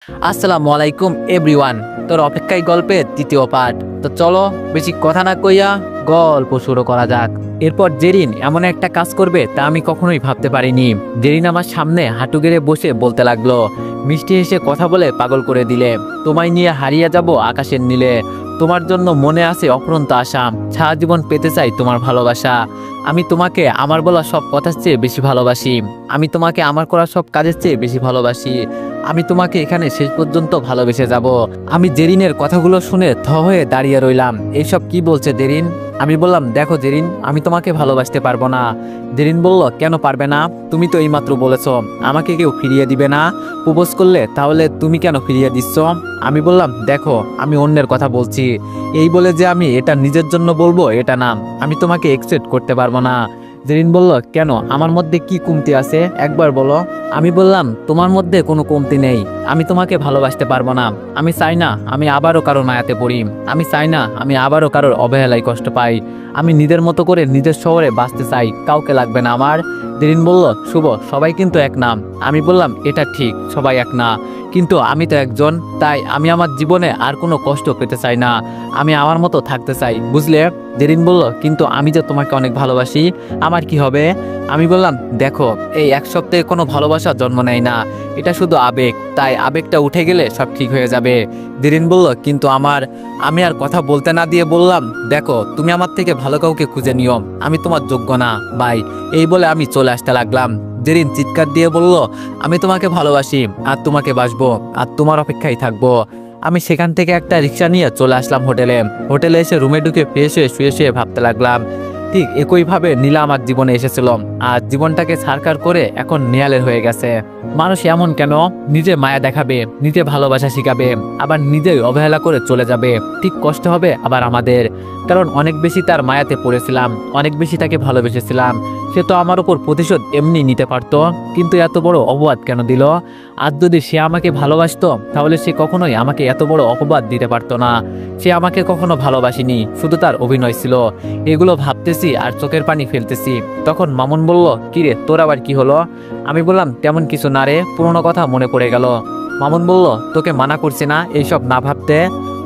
আসসালামু আলাইকুম এভরিওয়ান। তোর অপেক্ষায় গল্পের তৃতীয় পার্ট। তো চলো বেশি কথা না কইয়া গল্প শুরু করা যাক। এরপর জেরিন এমন একটা কাজ করবে তা আমি কখনোই ভাবতে পারিনি। জেরিন আমার সামনে হাঁটু গেড়ে বসে বলতে লাগলো, মিষ্টি হেসে কথা বলে পাগল করে দিলে, তোমায় নিয়ে হারিয়ে যাব আকাশের নীলে, তোমার জন্য মনে আছে অফুরন্ত আশা, সারা জীবন পেতে চাই তোমার ভালোবাসা, আমি তোমাকে আমার বলা সব কথার চেয়ে বেশি ভালোবাসি, আমি তোমাকে আমার করা সব কাজের চেয়ে বেশি ভালোবাসি, আমি তোমাকে এখানে শেষ পর্যন্ত ভালোবেসে যাব। আমি জেরিনের কথাগুলো শুনে থ হয়ে দাঁড়িয়ে রইলাম। এইসব কি বলছে জেরিন? আমি বললাম, দেখো জেরিন, আমি তোমাকে ভালোবাসতে পারবো না। জেরিন বলল, কেন পারবে না? তুমি তো এইমাত্র বলেছো আমাকে কেউ ফিরিয়ে দিবে না। প্রপোজ করলে তাহলে তুমি কেন ফিরিয়ে দিচ্ছ? আমি বললাম, দেখো আমি অন্যের কথা বলছি, এই বলে যে আমি এটা নিজের জন্য বলবো এটা না, আমি তোমাকে একসেপ্ট করতে পারবো না। জেরিন বলল, কেন, আমার মধ্যে কি কমতি আছে একবার বলো। আমি বললাম, তোমার মধ্যে কোনো কমতি নেই, আমি তোমাকে ভালোবাসতে পারবো না। আমি চাই না আমি আবারও কারোর মায়াতে পড়ি, আমি চাই না আমি আবারও কারোর অবহেলায় কষ্ট পাই, আমি নিজের মতো করে নিজের শহরে বাঁচতে চাই, কাউকে লাগবে না আমার। জেরিন বলল, শুভ, সবাই কিন্তু এক নাম। আমি বললাম, এটা ঠিক, সবাই এক না, কিন্তু আমি তো একজন, তাই আমি আমার জীবনে আর কোনো কষ্ট পেতে চাই না, আমি আমার মতো থাকতে চাই, বুঝলে? জেরিন বলল, কিন্তু আমি যে তোমাকে অনেক ভালোবাসি, আমার কি হবে? আমি বললাম, দেখো এই এক সপ্তাহে কোনো ভালোবাসা জন্ম নেয় না, এটা শুধু আবেগ, তাই আবেগটা উঠে গেলে সব ঠিক হয়ে যাবে। জেরিন বলল, কিন্তু আমি আর কথা বলতে না দিয়ে বললাম, দেখো তুমি আমার থেকে ভালো কাউকে খুঁজে নিও, আমি তোমার যোগ্য না ভাই। এই বলে আমি চলে আসতে লাগলাম। জেরিন চিৎকার দিয়ে বলল, আমি তোমাকে ভালোবাসি আর তোমাকে বাসবো আর তোমার অপেক্ষায় থাকবো। আমি সেখান থেকে একটা রিক্সা নিয়ে চলে আসলাম হোটেলে এসে রুমে ঢুকে ফ্রেশ হয়ে শুয়ে শুয়ে ভাবতে লাগলাম, ঠিক একইভাবে নীলা আমার জীবনে এসেছিল আর জীবনটাকে ছারখার করে এখন নেয়ালের হয়ে গেছে। মানুষ এমন কেন? নিজে মায়া দেখাবে, নিজে ভালোবাসা শিখাবে, আবার নিজেই অবহেলা করে চলে যাবে। ঠিক কষ্ট হবে আবার আমাদের, কারণ অনেক বেশি তার মায়াতে পড়েছিলাম, অনেক বেশি তাকে ভালোবেসেছিলাম। সে তো আমার উপর প্রতিশোধ এমনি নিতে পারতো, কিন্তু এত বড় অপবাদ কেন দিল? আর যদি সে আমাকে ভালোবাসতো তাহলে সে কখনোই আমাকে এত বড় অপবাদ দিতে পারতো না। সে আমাকে কখনো ভালোবাসেনি, শুধু তার অভিনয় ছিল। এগুলো ভাবতেছি আর চোখের পানি ফেলতেছি। তখন মামুন বলল, কিরে তোর আবার কি হলো? আমি বললাম, তেমন কিছু না রে, পুরোনো কথা মনে পড়ে গেল। মামুন বলল, তোকে মানা করছি না এইসব না ভাবতে।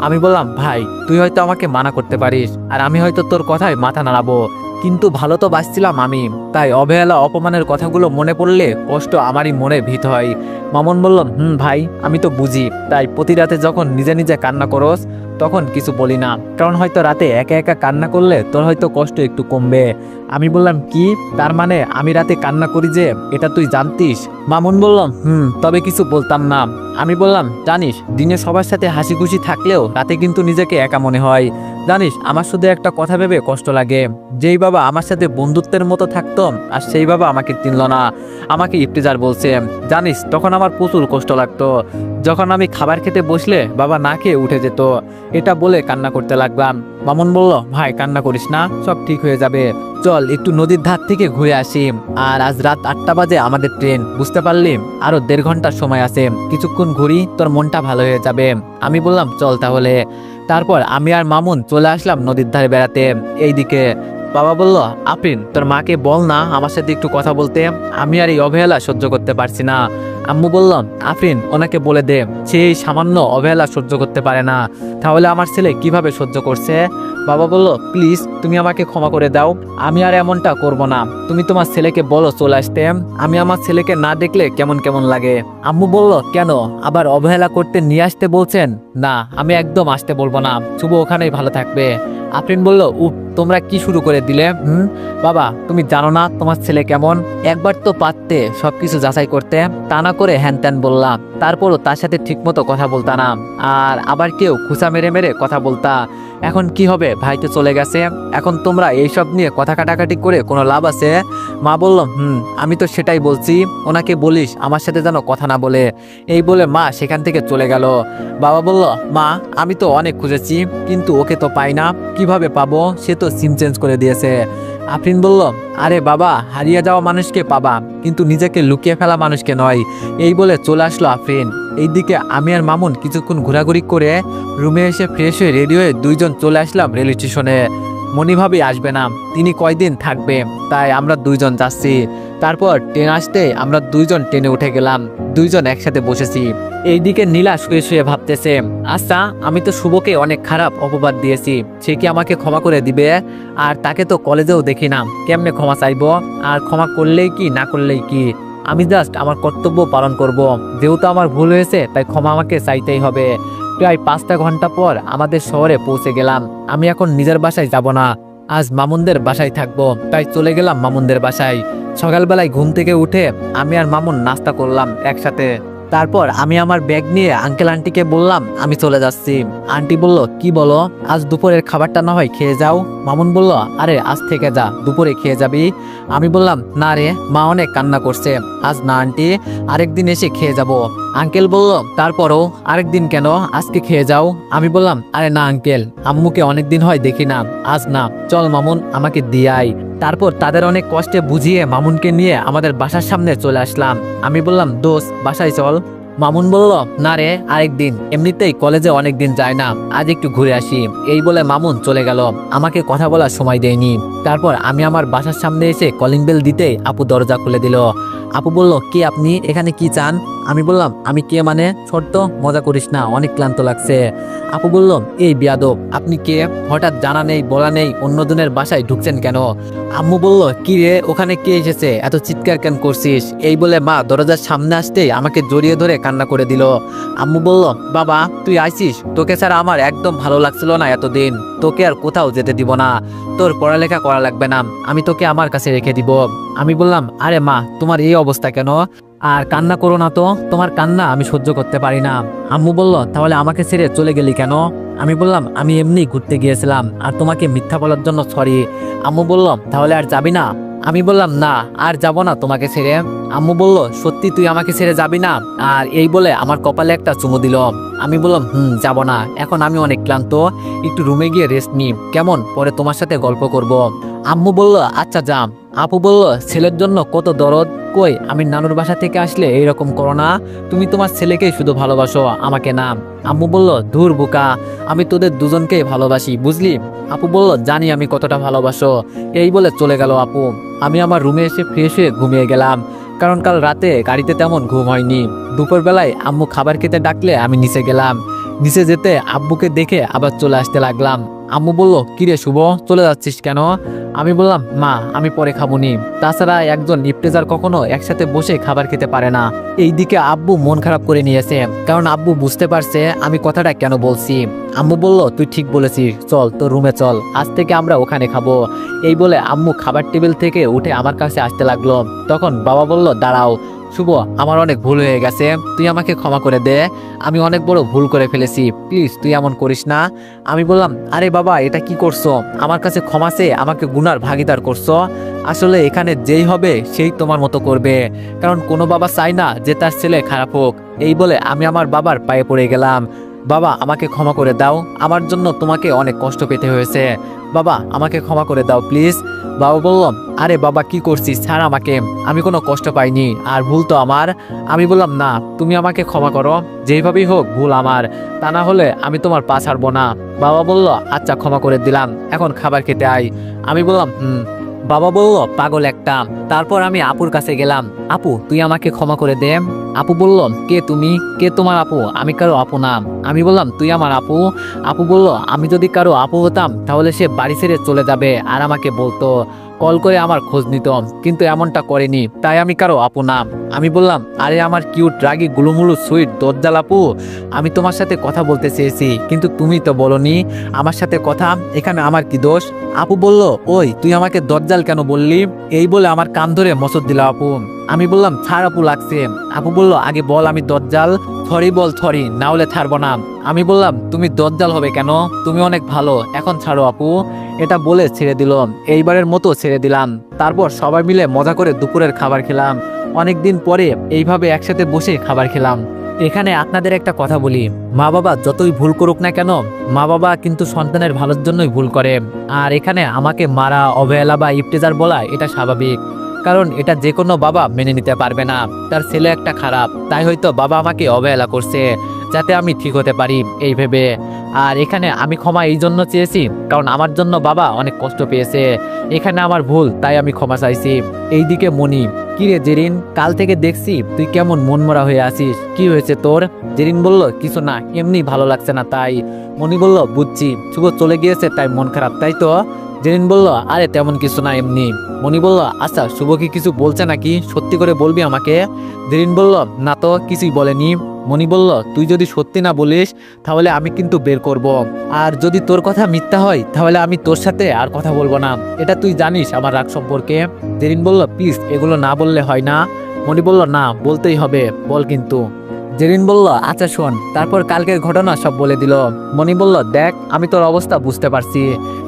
আমি বললাম, ভাই তুই হয়তো আমাকে মানা করতে পারিস আর আমি হয়তো তোর কথায় মাথা নাড়াবো, কিন্তু ভালো তো বাসছিলাম আমি, তাই অবহেলা অপমানের কথাগুলো মনে পড়লে কষ্ট আমারই মনে ভীত হয়। মামুন বলল, ভাই আমি তো বুঝি, তাই প্রতি রাতে যখন নিজে নিজে কান্না করস তখন কিছু বলি না, কারণ হয়তো রাতে একা একা কান্না করলে তোর হয়তো কষ্ট একটু কমবে। আমি বললাম, কি তার মানে আমি রাতে কান্না করি যে এটা তুই জানতিস? মামুন বলল, তবে কিছু বলতাম না। আমি বললাম, জানিস দিনে সবার সাথে হাসি খুশি থাকলেও রাতে কিন্তু নিজেকে একা মনে হয়। জানিস আমার শুধু একটা কথা ভেবে কষ্ট লাগে, যেই বাবা আমার সাথে বন্ধুত্বের মতো থাকতো আর সেই বাবা আমাকে চিনল না, আমাকে ইফতিজার বলছে। জানিস তখন আমার প্রচুর কষ্ট লাগতো, যখন আমি খাবার খেতে বসলে বাবা না খেয়ে উঠে যেত। এটা বলে কান্না করতে লাগলাম। মামুন বলল, ভাই কান্না করিস না, সব ঠিক হয়ে যাবে, চল একটু নদীর ধার থেকে ঘুরে আসি। আর আজ রাত 8টা বাজে আমাদের ট্রেন, বুঝতে পারলি? আরো 1.5 ঘন্টার সময় আছে, কিছুক্ষণ ঘুরি, তোর মনটা ভালো হয়ে যাবে। আমি বললাম, চল তাহলে। তারপর আমি আর মামুন চলে আসলাম নদীর ধারে বেড়াতে। এইদিকে বাবা বলল, আফরিন তোর মাকে বল না আমার সাথে একটু কথা বলতে, আমি আর এই অবহেলা সহ্য করতে পারছি না। আম্মু বলল, আফরিন ওনাকে বলে দে, সে এই সামান্য অবহেলা সহ্য করতে পারে না, তাহলে আমার ছেলে কিভাবে সহ্য করছে? বাবা বলল, প্লিজ তুমি আমাকে ক্ষমা করে দাও, আমি আর এমনটা করব না, তুমি তোমার ছেলেকে বলো চলে আসতে, আমি আমার ছেলেকে না দেখলে কেমন কেমন লাগে। আম্মু বলল, কেন আবার অবহেলা করতে নিয়ে আসতে বলছেন? না আমি একদম আসতে বলবো না, শুভ ওখানেই ভালো থাকবে। আফরিন বলল, তোমরা কি শুরু করে দিলে? বাবা তুমি জানো না তোমার ছেলে কেমন, একবার তো পারতে সবকিছু যাচাই করতে, তা না করে হ্যান ত্যান বললাম, তারপরও তার সাথে ঠিক মতো কথা বলতা না, আর আবার কেউ খুঁচা মেরে মেরে কথা বলতা। এখন কি হবে, ভাই তো চলে গেছে, এখন তোমরা এইসব নিয়ে কথা কাটাকাটি করে কোনো লাভ আছে? মা বলল, আমি তো সেটাই বলছি, ওনাকে বলিস আমার সাথে যেন কথা না বলে। এই বলে মা সেখান থেকে চলে গেল। বাবা বলল, মা আমি তো অনেক খুঁজেছি, কিন্তু ওকে তো পাই না, কিভাবে পাবো, সে তো সিম চেঞ্জ করে দিয়েছে। আফরিন বলল, আরে বাবা হারিয়ে যাওয়া মানুষকে পাবা, কিন্তু নিজেকে লুকিয়ে ফেলা মানুষকে নয়। এই বলে চলে আসলো আফরিন। এইদিকে আমি আর মামুন কিছুক্ষণ ঘোরাঘুরি করে রুমে এসে ফ্রেশ হয়ে রেডি হয়ে দুইজন চলে আসলাম রেল স্টেশনে। মনি ভাবি আসবে না, তিনি কয়দিন থাকবে, তাই আমরা দুইজন যাচ্ছি। তারপর ট্রেন আসতে আমরা দুইজন ট্রেনে উঠে গেলাম, দুইজন একসাথে বসেছি। এইদিকে নীলা শুয়ে শুয়ে ভাবতেছে, আচ্ছা আমি তো শুভকে অনেক খারাপ অপবাদ দিয়েছি, সে কি আমাকে ক্ষমা করে দিবে? আর তাকে তো কলেজেও দেখি না, কেমনে ক্ষমা চাইবো? আর ক্ষমা করলেই কি না করলেই কি, আমি জাস্ট আমার কর্তব্য পালন করব। যেহেতু আমার ভুল হয়েছে তাই ক্ষমা আমাকে চাইতেই হবে। প্রায় 5টা ঘন্টা পর আমাদের শহরে পৌঁছে গেলাম। আমি এখন নিজের বাসায় যাব না, আজ মামুনদের বাসায় থাকবো, তাই চলে গেলাম মামুনদের বাসায়। সকালবেলায় ঘুম থেকে উঠে আমি আর মামুন নাস্তা করলাম একসাথে। তারপর আমি আমার ব্যাগ নিয়ে আঙ্কেল আন্টিকে বললাম আমি চলে যাচ্ছি। আন্টি বলল, কি বলো? আজ দুপুরের খাবারটা না হয় খেয়ে যাও। মামুন বলল, আরে আজ থেকে যা, দুপুরে খেয়ে যাবি। আমি বললাম, না রে, মা অনেক কান্না করছে, আজ না আন্টি, আরেকদিন এসে খেয়ে যাব। আঙ্কেল বলল, তারপরও আরেকদিন কেন, আজকে খেয়ে যাও। আমি বললাম, আরে না আঙ্কেল, আম্মুকে অনেকদিন হয় দেখি না, আজ না, চল মামুন আমাকে দিয়ে আয়। তারপর তাদের অনেক কষ্টে বুঝিয়ে মামুনকে নিয়ে আমাদের বাসার সামনে চলে আসলাম। আমি বললাম, দোস্ত বাসায় চল। মামুন বলল, না রে, আরেকদিন, এমনিতেই কলেজে অনেকদিন যায় না, আজ একটু ঘুরে আসি। এই বলে মামুন চলে গেল, আমাকে কথা বলার সময় দেয়নি। তারপর আমি আমার বাসার সামনে এসে কলিং বেল দিতেই আপু দরজা খুলে দিল। আপু বলল, কে আপনি, এখানে কি চান? আমি বললাম, আমি কে মানে, ছোট্ট, মজা করিস না, অনেক ক্লান্ত লাগছে। আপু বলল, এই বিয়াদব, আপনি কে? হঠাৎ জানা নেই বলা নেই অন্যজনের বাসায় ঢুকছেন কেন? আম্মু বলল, কি রে, ওখানে কে এসেছে, এত চিৎকার কেন করছিস? এই বলে মা দরজার সামনে আসতেই আমাকে জড়িয়ে ধরে কান্না করে দিল। আম্মু বলল, বাবা তুই আইছিস, তোকে ছাড়া আমার একদম ভালো লাগছিল না এতদিন, তোকে আর কোথাও যেতে দিব না, তোর পড়ালেখা করা লাগবে না, আমি তোকে আমার কাছে রেখে দিব। আমি বললাম, আরে মা, তোমার এই অবস্থা কেন? আর কান্না করো না তো, তোমার কান্না আমি সহ্য করতে পারি না। আম্মু বলল, তাহলে আমাকে ছেড়ে চলে গেলি কেন? আমি বললাম, আমি এমনি ঘুরতে গিয়েছিলাম, আর তোমাকে মিথ্যা বলার জন্য সরি। আম্মু বলল, তাহলে আর যাবি না? আমি বললাম, না, আর যাব না তোমাকে ছেড়ে। আম্মু বলল, সত্যি তুই আমাকে ছেড়ে যাবি না? আর এই বলে আমার কপালে একটা চুমু দিল। আমি বললাম, যাব না, এখন আমি অনেক ক্লান্ত, একটু রুমে গিয়ে রেস্ট নি, কেমন, পরে তোমার সাথে গল্প করব। আম্মু বলল, আচ্ছা যাম। আপু বলল, ছেলের জন্য কত দরদ, কই আমি নানুর বাসা থেকে আসলে এইরকম করো না, তুমি তোমার ছেলেকেই শুধু ভালোবাসো, আমাকে না। আম্মু বলল, ধুর বোকা, আমি তোদের দুজনকেই ভালোবাসি, বুঝলি? আপু বলল, জানি আমি কতটা ভালোবাসো। এই বলে চলে গেল আপু। আমি আমার রুমে এসে ফ্রেশ হয়ে ঘুমিয়ে গেলাম, কারণ কাল রাতে গাড়িতে তেমন ঘুম হয়নি। দুপুরবেলায় আম্মু খাবার খেতে ডাকলে আমি নিচে গেলাম। নিচে যেতে আব্বুকে দেখে আবার চলে আসতে লাগলাম। আম্মু বলল, কিরে শুভ, চলে যাচ্ছিস কেন? আমি বললাম, মা আমি পরে খাবনি, তাছাড়া একজন ইফতেজার কখনো একসাথে বসে খাবার খেতে পারে না। এইদিকে আব্বু মন খারাপ করে নিয়েছে, কারণ আব্বু বুঝতে পারছে আমি কথাটা কেন বলছি। আম্মু বলল, তুই ঠিক বলেছিস, চল তোর রুমে চল, আজ থেকে আমরা ওখানে খাবো। এই বলে আম্মু খাবার টেবিল থেকে উঠে আমার কাছে আসতে লাগলো। তখন বাবা বলল, দাঁড়াও শুভ, আমার অনেক ভুল হয়ে গেছে, তুই আমাকে ক্ষমা করে দে, আমি অনেক বড় ভুল করে ফেলেছি, প্লিজ তুই এমন করিস না। আমি বললাম, আরে বাবা এটা কি করছো, আমার কাছে ক্ষমা চেয়ে আমাকে গুনার ভাগিদার করছো। আসলে এখানে যেই হবে সেই তোমার মতো করবে, কারণ কোনো বাবা চায় না যে তার ছেলে খারাপ হোক। এই বলে আমি আমার বাবার পায়ে পড়ে গেলাম। বাবা আমাকে ক্ষমা করে দাও, আমার জন্য তোমাকে অনেক কষ্ট পেতে হয়েছে, বাবা আমাকে ক্ষমা করে দাও প্লিজ। বাবা বলল, আরে বাবা কি করছিস, ছাড় আমাকে, আমি কোনো কষ্ট পাইনি, আর ভুল তো আমার। আমি বললাম, না তুমি আমাকে ক্ষমা করো, যেইভাবেই হোক ভুল আমার, তা না হলে আমি তোমার পা ছাড়বো না। বাবা বলল, আচ্ছা ক্ষমা করে দিলাম, এখন খাবার খেতে আই। আমি বললাম, বাবা বলল, পাগল একটা। তারপর আমি আপুর কাছে গেলাম, আপু তুই আমাকে ক্ষমা করে দে। আপু বলল, কে তুমি, কে তোমার আপু? আমি কারো আপু না। আমি বললাম, তুই আমার আপু। আপু বলল, আমি যদি কারো আপু হতাম তাহলে সে বাড়ি ছেড়ে চলে যাবে আর আমাকে বলতো, কল করে আমার খোঁজ নিত, কিন্তু এমনটা করেনি, তাই আমি কারো আপু না। আমি বললাম, আরে আমার কিউট রাগী গুলুমুলু সুইট দজ্জাল আপু, আমি তোমার সাথে কথা বলতে চেয়েছি, কিন্তু তুমি তো বলনি আমার সাথে কথা, এখানে আমার কি দোষ? আপু বলল, ওই তুই আমাকে দজ্জাল কেন বললি? এই বলে আমার কান ধরে মসদ দিল আপু। আমি বললাম, ছাড় আপু লাগছে। আপু বলল, আগে বল আমি দজ্জাল, সরি বল সরি, না হলে ছাড়বো না। আমি বললাম, তুমি দজ্জাল হবে কেন, তুমি অনেক ভালো, এখন ছাড়ো আপু। এটা বলে ছেড়ে দিল, এইবারের মতো ছেড়ে দিলাম। তারপর সবাই মিলে মজা করে দুপুরের খাবার খেলাম। অনেকদিন পরে এইভাবে একসাথে বসে খাবার খেলাম। এখানে আপনাদের একটা কথা বলি, মা বাবা যতই ভুল করুক না কেন, মা বাবা কিন্তু সন্তানের ভালোর জন্যই ভুল করে। আর এখানে আমাকে মারা, অবহেলা বা ইফতেজার বলা এটা স্বাভাবিক, কারণ এটা যে কোনো বাবা মেনে নিতে পারবে না তার ছেলে একটা খারাপ, তাই হয়তো বাবা আমাকে অবহেলা করছে যাতে আমি ঠিক হতে পারি এই ভেবে। আর এখানে আমি ক্ষমা এই জন্য চেয়েছি কারণ আমার জন্য বাবা অনেক কষ্ট পেয়েছে, এখানে আমার ভুল তাই আমি ক্ষমা চাইছি। এইদিকে মনি, কি রে জেরিন, কাল থেকে দেখছি তুই কেমন মনমরা হয়ে আছিস, কি হয়েছে তোর? জেরিন বলল, কিছু না, এমনি ভালো লাগছে না তাই। মনি বলল, বুঝছি, শুভ চলে গিয়েছে তাই মন খারাপ, তাই তো? জেরিন বলল, আরে তেমন কিছু না, এমনি। মনি বলল, আচ্ছা শুভ কি কিছু বলছে নাকি, সত্যি করে বলবি আমাকে? জেরিন বলল, না তো, কিছুই বলেনি। মনি বলল, তুই যদি সত্যি না বলিস তাহলে আমি কিন্তু বের করব, আর যদি তোর কথা মিথ্যা হয় তাহলে আমি তোর সাথে আর কথা বলবো না, এটা তুই জানিস আমার রাগ সম্পর্কে। জেরিন বলল, প্লিজ এগুলো না বললে হয় না? মনি বলল, না বলতেই হবে, বল কিন্তু। জেরিন বলল, আচ্ছা শোন। তারপর কালকের ঘটনা সব বলে দিল। মনি বলল, দেখ আমি তোর অবস্থা বুঝতে পারছি,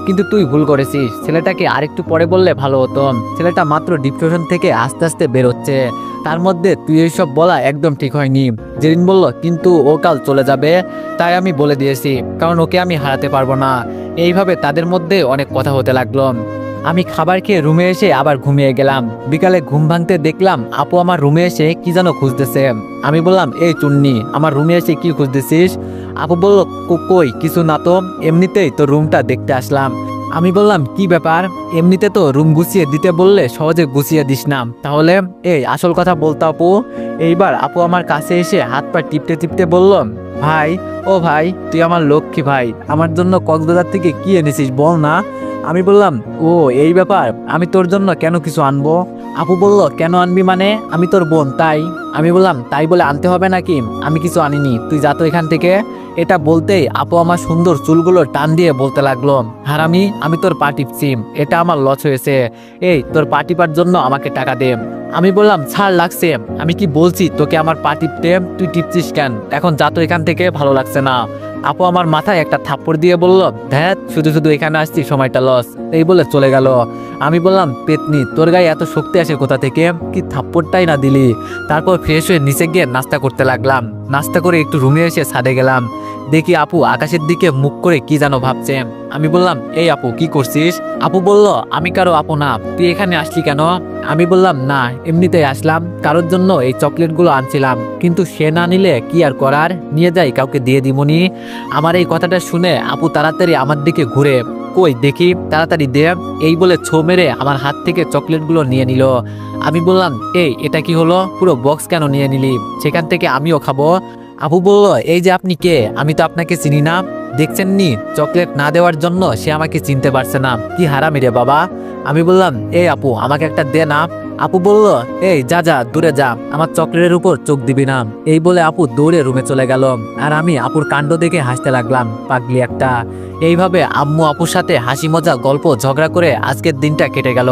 কিন্তু তুই ভুল করেছিস, ছেলেটাকে আরেকটু পরে বললে ভালো হতো, ছেলেটা মাত্র ডিপ্রেশন থেকে আস্তে আস্তে বেরোচ্ছে, তার মধ্যে তুই এইসব বলা একদম ঠিক হয়নি। জেরিন বলল, কিন্তু ও কাল চলে যাবে, তাই আমি বলে দিয়েছি, কারণ ওকে আমি হারাতে পারবো না। এইভাবে তাদের মধ্যে অনেক কথা হতে লাগলো। আমি খাবার খেয়ে রুমে এসে আবার ঘুমিয়ে গেলাম। বিকালে ঘুম ভাঙতে দেখলাম আপু আমার রুমে এসে কি যেন খুঁজতেছে। আমি বললাম, এই চুন্নি, আমার রুমে এসে কি খুঁজতেছিস? আপু বলল, কই কিছু না তো, এমনিতেই তো রুমটা দেখতে আসলাম। আমি বললাম, কি ব্যাপার? এমনিতে তো রুম গুছিয়ে দিতে বললে সহজে গুছিয়ে দিস না, তাহলে এই আসল কথা বলতো আপু। এইবার আপু আমার কাছে এসে হাত পা টিপতে টিপতে বলল, ভাই, ও ভাই, তুই আমার লক্ষ্মী ভাই, আমার জন্য কক্সবাজার থেকে কি এনেছিস বল না? আমি বললাম, ও এই ব্যাপার, আমি তোর জন্য কেন কিছু আনবো? আপু বলল, কেন আনবি মানে? আমি তোর বোন তাই। আমি বললাম, তাই বলে আনতে হবে নাকি? আমি কিছু আনিনি, তুই যা তো এখান থেকে। এটা বলতেই আপু আমার সুন্দর চুলগুলো টান দিয়ে বলতে লাগলো, হারামি, আমি তোর পা টিপছি, এটা আমার লস হয়েছে, এই তোর পা টিপার জন্য আমাকে টাকা দে। আমি বললাম, ছাড় লাগছে, আমি কি বলছি তোকে আমার পা টিপতে, তুই টিপছিস কেন? এখন যা তো এখান থেকে, ভালো লাগছে না। আপু আমার মাথায় একটা থাপ্পড় দিয়ে বলল, ধ্যাত, শুধু শুধু এখানে আসছি, সময়টা লস, এই বলে চলে গেল। আমি বললাম, পেতনি, তোর গায়ে এত শক্তি আসে কোথা থেকে, কি থাপ্পড়টাই না দিলি? তারপর ফ্রেশ হয়ে নিচে গিয়ে নাস্তা করতে লাগলাম। নাস্তা করে একটু রুমে এসে ছাদে গেলাম। দেখি আপু আকাশের দিকে মুখ করে কি যেন ভাবছে। আমি বললাম, এই আপু কি করছিস? আপু বলল, আমি কারো আপু না, তুই এখানে আসলি কেন? আমি বললাম, না এমনিতেই আসলাম, কারোর জন্য এই চকলেটগুলো আনছিলাম, কিন্তু সে না নিলে কি আর করার, নিয়ে যাই, কাউকে দিয়ে দিমনি। আমার এই কথাটা শুনে আপু তাড়াতাড়ি আমার দিকে ঘুরে, কই দেখি, তাড়াতাড়ি দে, এই বলে ছো মেরে আমার হাত থেকে চকলেটগুলো নিয়ে নিল। আমি বললাম, এই এটা কি হলো, পুরো বক্স কেন নিয়ে নিলি? সেখান থেকে আমিও খাবো। আপু বলল, এই যে আপনি কে, আমি তো আপনাকে চিনি না, দেখছেন নি, চকলেট না দেওয়ার জন্য সে আমাকে চিনতে পারছে না, কি হারামি রে বাবা। আমি বললাম, এই আপু আমাকে একটা দে না। আপু বলল, এই যা যা, দূরে যা, আমার চকলেটের উপর চোখ দিবি না। এই বলে আপু দৌড়ে রুমে চলে গেল, আর আমি আপুর কাণ্ড দেখে হাসতে লাগলাম, পাগলি একটা। এইভাবে আম্মু আপুর সাথে হাসি মজা গল্প ঝগড়া করে আজকের দিনটা কেটে গেল।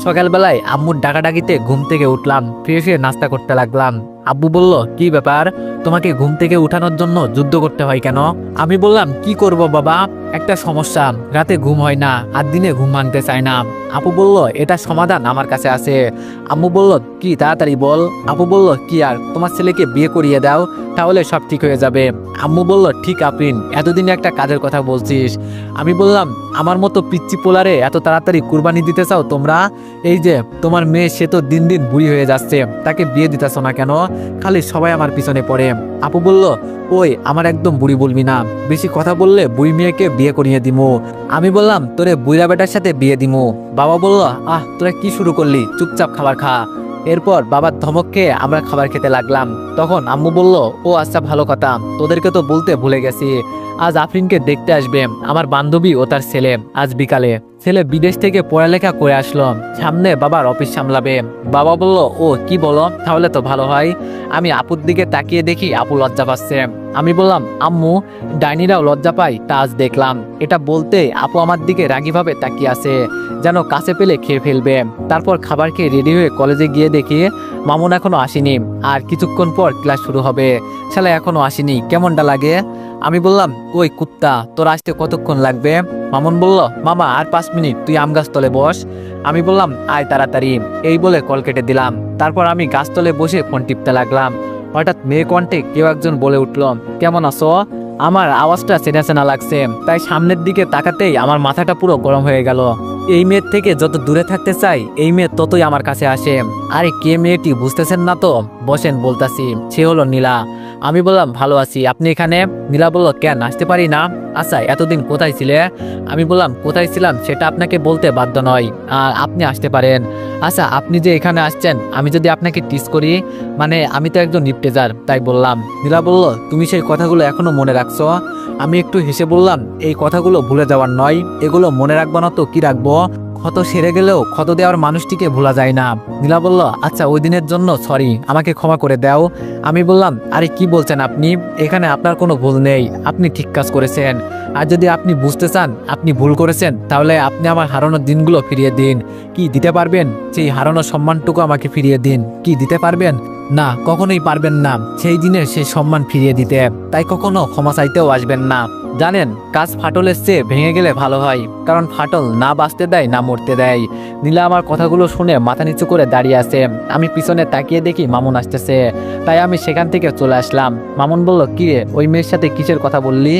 সকালবেলায় আম্মুর ডাকাডাকিতে ঘুম থেকে উঠলাম, ফ্রেশ হয়ে নাস্তা করতে লাগলাম। আব্বু বলল, কি ব্যাপার, তোমাকে ঘুম থেকে উঠানোর জন্য যুদ্ধ করতে হয় কেন? আমি বললাম, কি করব বাবা, একটা সমস্যা, রাতে ঘুম হয় না আর দিনে ঘুম ভাঙতে চায় না। আপু বলল, এটা সমাধান আমার কাছে আছে। আম্মু বলল, কি, তাড়াতাড়ি বল। আপু বলল, কি আর, তোমার ছেলেকে বিয়ে করিয়ে দাও, তাহলে সব ঠিক হয়ে যাবে। আম্মু বলল, ঠিক আপিন, এতদিন একটা কাজের কথা বলছিস। আমি বললাম, আমার মতো পিচ্চি পোলারে এত তাড়াতাড়ি কুরবানি দিতে চাও তোমরা? এই যে তোমার মেয়ে, সে তো দিন দিন বুড়ি হয়ে যাচ্ছে, তাকে বিয়ে দিতেছ না কেন? খালি সবাই আমার পিছনে পড়ে। আপু বলল, ওই আমার একদম বুড়ি বলবি না, বেশি কথা বললে বুড়ি মেয়েকে বিয়ে করিয়ে দিমু। আমি বললাম, তোরে বুড়া বেটার সাথে বিয়ে দিমু। বাবা বলল, তোরা কি শুরু করলি, চুপচাপ খাবার খা। এরপর বাবার ধমক খেয়ে আমরা খাবার খেতে লাগলাম। তখন আম্মু বলল, ও আচ্ছা, ভালো কথা, তোদেরকে তো বলতে ভুলে গেছি, আজ আফরিনকে দেখতে আসবে আমার বান্ধবী ও তার ছেলে, আজ বিকালে। ছেলে বিদেশ থেকে পড়ালেখা করে আসলো, সামনে বাবার অফিস সামলাবে। বাবা বলল, ও কি বলো, তাহলে তো ভালো হয়। আমি আপুর দিকে তাকিয়ে দেখি আপু লজ্জা পাচ্ছে। আমি বললাম, আম্মু, ডাইনিরাও লজ্জা পায়, তা আজ দেখলাম। এটা বলতে আপু আমার দিকে রাগীভাবে তাকিয়ে আছে, যেন কাছে পেলে খেয়ে ফেলবে। তারপর খাবার খেয়ে রেডি হয়ে কলেজে গিয়ে দেখি মামুন এখনো আসেনি, আর কিছুক্ষণ পর ক্লাস শুরু হবে, শালা এখনো আসেনি, কেমনটা লাগে। আমি বললাম, ওই কুত্তা, তোর আসতে কতক্ষণ লাগবে? মামুন বলল, মামা আর 5 মিনিট, তুই আম গাছতলে বস। আমি বললাম, আয় তাড়াতাড়ি, এই বলে কল কেটে দিলাম। তারপর আমি গাছতলে বসে ফোন টিপতে লাগলাম। হঠাৎ মেয়ে কণ্ঠে কেউ একজন বলে উঠল, কেমন আছো? আমার আওয়াজটা চেনা চেনা লাগছে, তাই সামনের দিকে তাকাতেই আমার মাথাটা পুরো গরম হয়ে গেল। এই মেয়ের থেকে যত দূরে থাকতে চাই, এই মেয়ে ততই আমার কাছে আসে। আরে কে মেয়েটি বুঝতেছেন না তো? বসেন, বলতাছি। সে হলো নীলা। আমি বললাম ভালো আছি, আপনি এখানে? নীলা বলল কেন আসতে পারি না? আচ্ছা এতদিন কোথায় ছিলে? আমি বললাম কোথায় ছিলাম সেটা আপনাকে বলতে বাধ্য নয়, আর আপনি আসতে পারেন। আচ্ছা আপনি যে এখানে আসছেন, আমি যদি আপনাকে টিস করি, মানে আমি তো একজন নিপটেজার, তাই বললাম। নীলা বলল তুমি সেই কথাগুলো এখনো মনে রাখছো? আমি একটু হেসে বললাম এই কথাগুলো ভুলে যাওয়ার নয়, এগুলো মনে রাখবো না তো কি রাখবো? ক্ষত সেরে গেলেও ক্ষত দেওয়ার মানুষটিকে ভোলা যায় না। নীলা বলল আচ্ছা ওই দিনের জন্য সরি, আমাকে ক্ষমা করে দাও। আমি বললাম আরে কি বলছেন আপনি, এখানে আপনার কোনো ভুল নেই, আপনি ঠিক কাজ করেছেন। আর যদি আপনি বুঝতে চান আপনি ভুল করেছেন, তাহলে আপনি আমার হারানোর দিনগুলো ফিরিয়ে দিন। কি দিতে পারবেন? সেই হারানোর সম্মানটুকু আমাকে ফিরিয়ে দিন। কি দিতে পারবেন? না, কখনোই পারবেন না সেই দিনের সেই সম্মান ফিরিয়ে দিতে, তাই কখনো ক্ষমা চাইতেও আসবেন না। জানেন কাজ ফাটলের চেয়ে ভেঙে গেলে ভালো হয়, কারণ ফাটল না বাঁচতে দেয় না মরতে দেয়। নীলা আমার কথাগুলো শুনে মাথা নিচু করে দাঁড়িয়ে আছে। আমি পিছনে তাকিয়ে দেখি মামুন আসতেছে, তাই আমি সেখান থেকে চলে আসলাম। মামুন বলল কি রে, ওই মেয়ের সাথে কিসের কথা বললি?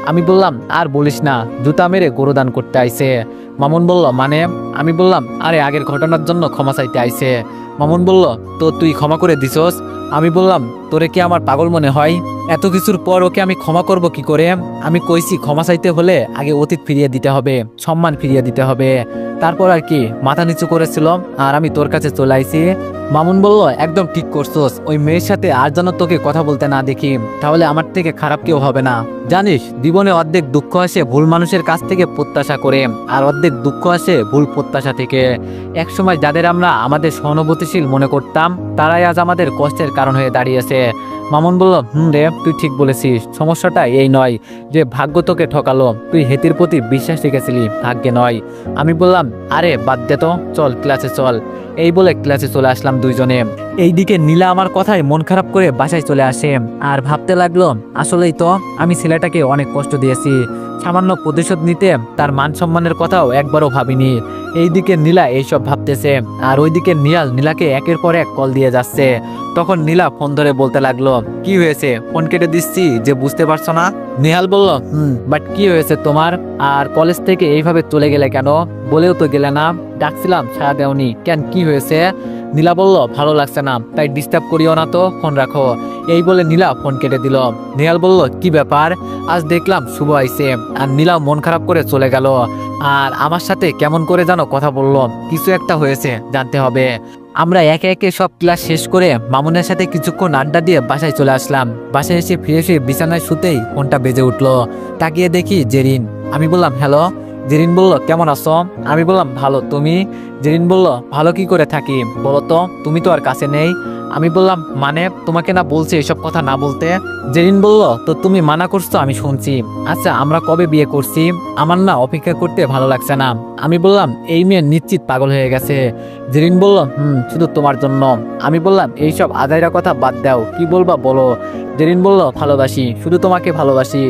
আমি বললাম আর বলিস না, জুতা মেরে গরুদান করতে আইছে। মামুন বলল মানে? আমি বললাম আরে আগের ঘটনার জন্য ক্ষমা চাইতে আইছে। মামুন বলল তো তুই ক্ষমা করে দিছস? আমি বললাম তোরে কি আমার পাগল মনে হয়? এত কিছুর পর ওকে আমি ক্ষমা করব কি করে? আমি কইছি ক্ষমা চাইতে হলে আগে অতীত ফিরিয়ে দিতে হবে, সম্মান ফিরিয়ে দিতে হবে, তারপর আর কি। মাথা নিচু করেছিল আর আমি তোর কাছে চলে আইছি। মামুন বলল একদম ঠিক করছস, ওই মেয়ের সাথে আর যেন তোকে কথা বলতে না দেখি, তাহলে আমার থেকে খারাপ কেউ হবে না। জানিস জীবনে অর্ধেক দুঃখ আসে ভুল মানুষের কাছ থেকে প্রত্যাশা করে, আর অর্ধেক দুঃখ আসে ভুল প্রত্যাশা থেকে। একসময় যাদের আমরা আমাদের সহানুভূতিশীল মনে করতাম, তারাই আজ আমাদের কষ্টের কারণ হয়ে দাঁড়িয়েছে। মামুন বলল রে তুই ঠিক বলেছিস, সমস্যাটা এই নয় যে ভাগ্য তোকে ঠকালো, তুই হেতির প্রতি বিশ্বাস রেখেছিলি, ভাগ্যে নয়। আমি বললাম আরে বাদ দে তো, চল ক্লাসে চল। এই বলে ক্লাসে চলে আসলাম দুইজনে। এইদিকে নীলা আমার কথায় মন খারাপ করে বাসায় চলে আসে আর ভাবতে লাগলো আসলেই তো আমি ছেলেটাকে অনেক কষ্ট দিয়েছি, সামান্য প্রতিশোধ নিতে তার মান সম্মানের কথাও একবারও ভাবিনি। এইদিকে নীলা এইসব ভাবতেছে, আর ওইদিকে নিয়াল নীলাকে একের পর এক কল দিয়ে যাচ্ছে। তখন নীলা ফোন ধরে বলতে লাগলো কি হয়েছে, ফোন কেটে দিচ্ছি যে বুঝতে পারছো না? নেহাল বলল বাট কি হয়েছে তোমার, আর কলেজ থেকে এইভাবে চলে গেলে কেন? বলেও তো গেলে না, ডাকছিলাম সাড়া দেওনি কেন, কি হয়েছে? নীলা বলল ভালো লাগছে না, তাই ডিস্টার্ব করিও না তো, ফোন রাখো। এই বলে নীলা ফোন কেটে দিল। নেহাল বলল কি ব্যাপার, আজ দেখলাম শুভ আইছে আর নীলা মন খারাপ করে চলে গেল, আর আমার সাথে কেমন করে যেন কথা বললো, কিছু একটা হয়েছে, জানতে হবে। আমরা একে একে সব ক্লাস শেষ করে মামুনের সাথে কিছুক্ষণ আড্ডা দিয়ে বাসায় চলে আসলাম। বাসায় এসে ফিরে ফিরে বিছানায় শুতেই ফোনটা বেজে উঠলো। তাকিয়ে দেখি জেরিন। আমি বললাম হ্যালো। জেরিন বলল কেমন আছো? আমি বললাম ভালো, তুমি? জেরিন বলল ভালো কি করে থাকি বলো তো, তুমি তো আর কাছে নেই। আমি বললাম মানে তোমাকে না বলছি এসব কথা না বলতে? জেরিন বলল তো তুমি মানা করছো আমি শুনছি। আচ্ছা আমরা কবে বিয়ে করছি? আমার না অপেক্ষা করতে ভালো লাগছে না। আমি বললাম এই মেয়ে নিশ্চিত পাগল হয়ে গেছে। জেরিন বলল শুধু তোমার জন্য। আমি বললাম এইসব আদায়রা কথা বাদ দাও, কি বলবা বলো। জেরিন বলল ভালোবাসি, শুধু তোমাকে ভালোবাসি।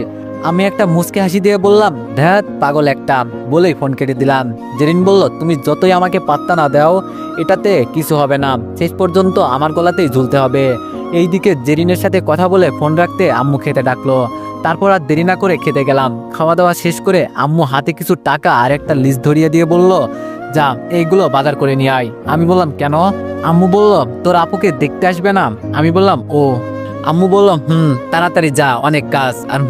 আমি একটা মুচকি হাসি দিয়ে বললাম ধ্যাত পাগল একটা, বলেই ফোন কেটে দিলাম। জেরিন বলল তুমি যতই আমাকে পাত্তা না দাও এটাতে কিছু হবে না, শেষ পর্যন্ত আমার গলাতেই ঝুলতে হবে। এইদিকে জেরিনের সাথে কথা বলে ফোন রাখতে আম্মু খেতে ডাকলো। তারপর আর দেরি না করে খেতে গেলাম। খাওয়া দাওয়া শেষ করে আম্মু হাতে কিছু টাকা আর একটা লিস্ট ধরিয়ে দিয়ে বলল যা এইগুলো বাজার করে নিয়ে আয়। আমি বললাম কেন? আম্মু বলল তোর আপুকে দেখতে আসবে না। আমি বললাম ও। আম্মু বলল তাড়াতাড়ি যা, অনেক কাজ। আর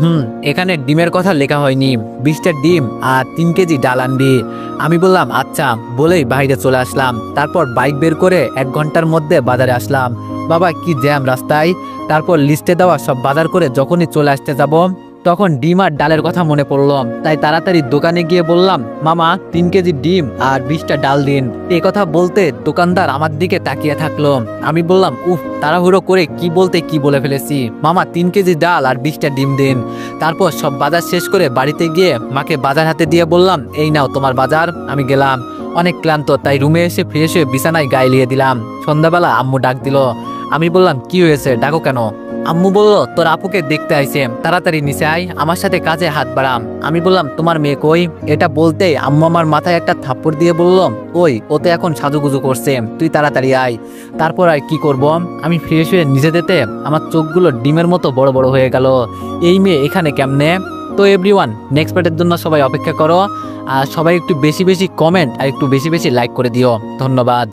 এখানে ডিমের কথা লেখা হয়নি, 20টা ডিম আর 3 কেজি ডাল আনবি। আমি বললাম আচ্ছা, বলেই বাইরে চলে আসলাম। তারপর বাইক বের করে 1 ঘন্টার মধ্যে বাজারে আসলাম। বাবা কি জ্যাম রাস্তায়। তারপর লিস্টে দেওয়া সব বাজার করে যখনই চলে আসতে যাব, তখন ডিম আর ডালের কথা মনে পড়লো। তাই তাড়াতাড়ি দোকানে গিয়ে বললাম মামা 3 কেজি ডিম আর 20টা ডাল দিন। এই কথা বলতে দোকানদার আমার দিকে তাকিয়ে থাকলো। আমি বললাম উফ, তাড়াহুড়ো করে কি বলতে কি বলে ফেলেছি, মামা 3 কেজি ডাল আর 20টা ডিম দিন। তারপর সব বাজার শেষ করে বাড়িতে গিয়ে মাকে বাজার হাতে দিয়ে বললাম এই নাও তোমার বাজার। আমি গেলাম, অনেক ক্লান্ত, তাই রুমে এসে ফ্রেশ হয়ে বিছানায় গায়ে লিয়ে দিলাম। সন্ধ্যাবেলা আম্মু ডাক দিল। আমি বললাম কি হয়েছে, ডাকো কেন? আম্মু বলল তোর আপুকে দেখতে আইছে, তাড়াতাড়ি নিচে আয়, আমার সাথে কাজে হাত বাড়াম। আমি বললাম তোমার মেয়ে কই? এটা বলতেই আম্মু আমার মাথায় একটা থাপ্পড় দিয়ে বলল ওই ও তো এখন সাজুগুজু করছে, তুই তাড়াতাড়ি আয়। তারপর আর কি করব, আমি ফ্রেশ হয়ে নিজে যেতে আমার চোখগুলো ডিমের মতো বড় বড় হয়ে গেল। এই মেয়ে এখানে কেমনে? তো এভরিওয়ান নেক্সট পার্টের জন্য সবাই অপেক্ষা করো, আর সবাই একটু বেশি বেশি কমেন্ট আর একটু বেশি বেশি লাইক করে দিও। ধন্যবাদ।